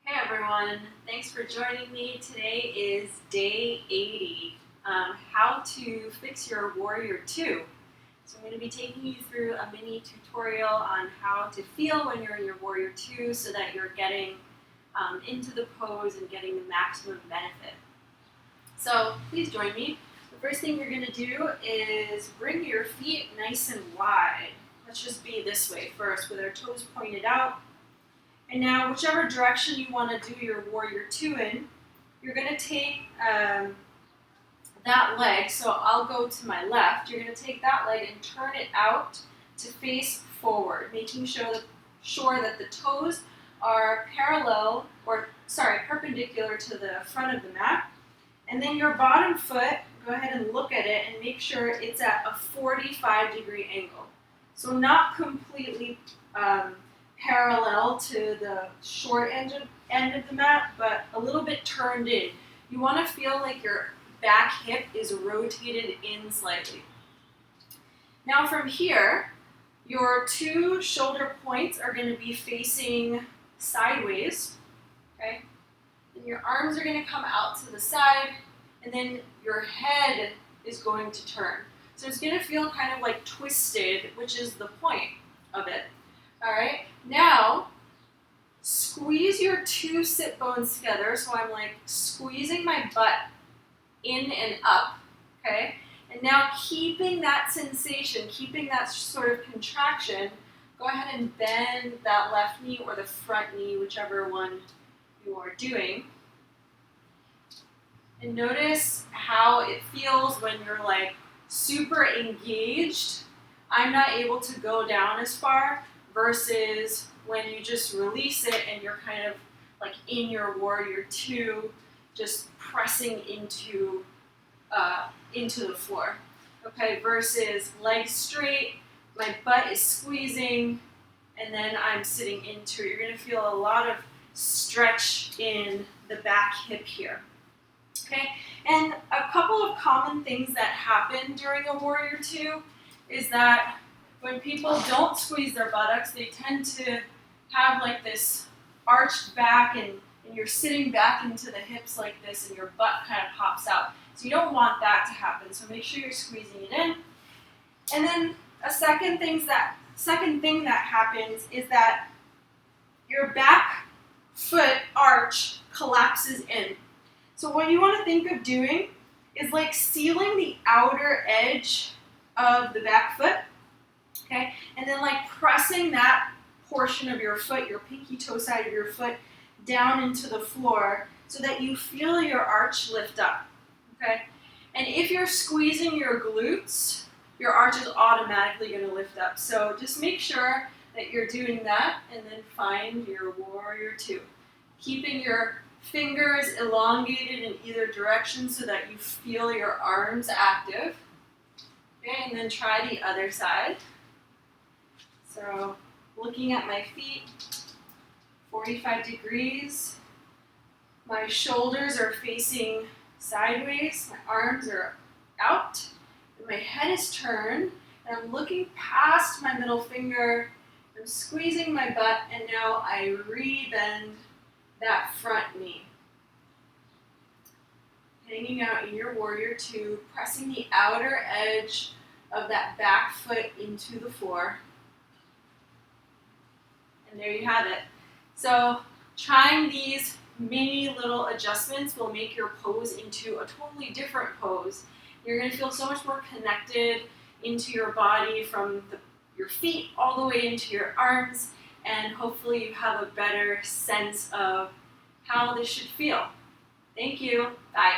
Hey everyone, thanks for joining me. Today is day 80, how to fix your Warrior 2. So I'm going to be taking you through a mini tutorial on how to feel when you're in your Warrior 2 so that you're getting into the pose and getting the maximum benefit. So please join me. The first thing you're going to do is bring your feet nice and wide. Let's just be this way first with our toes pointed out. And now, whichever direction you want to do your Warrior 2 in, you're going to take that leg, so I'll go to my left, you're going to take that leg and turn it out to face forward, making sure that the toes are perpendicular to the front of the mat. And then your bottom foot, go ahead and look at it and make sure it's at a 45-degree angle. So not completely parallel to the short end of the mat, but a little bit turned in. You want to feel like your back hip is rotated in slightly. Now from here, your two shoulder points are going to be facing sideways, okay? And your arms are going to come out to the side, and then your head is going to turn. So it's going to feel kind of like twisted, which is the point of it. All right, now squeeze your two sit bones together. So I'm like squeezing my butt in and up, okay? And now keeping that sensation, keeping that sort of contraction, go ahead and bend that left knee or the front knee, whichever one you are doing. And notice how it feels when you're like super engaged. I'm not able to go down as far versus when you just release it and you're kind of like in your Warrior 2, just pressing into the floor. Okay, versus legs straight, my butt is squeezing, and then I'm sitting into it. You're going to feel a lot of stretch in the back hip here. Okay, and a couple of common things that happen during a Warrior 2 is that when people don't squeeze their buttocks, they tend to have like this arched back and you're sitting back into the hips like this and your butt kind of pops out. So you don't want that to happen. So make sure you're squeezing it in. And then a second thing that happens is that your back foot arch collapses in. So what you want to think of doing is like sealing the outer edge of the back foot. Okay, and then like pressing that portion of your foot, your pinky toe side of your foot, down into the floor so that you feel your arch lift up, okay? And if you're squeezing your glutes, your arch is automatically going to lift up. So just make sure that you're doing that and then find your Warrior 2. Keeping your fingers elongated in either direction so that you feel your arms active. Okay, and then try the other side. So looking at my feet, 45 degrees. My shoulders are facing sideways. My arms are out. And my head is turned. And I'm looking past my middle finger. I'm squeezing my butt. And now I re-bend that front knee. Hanging out in your Warrior 2, pressing the outer edge of that back foot into the floor. And there you have it. So trying these mini little adjustments will make your pose into a totally different pose. You're going to feel so much more connected into your body from your feet all the way into your arms, and hopefully you have a better sense of how this should feel. Thank you. Bye.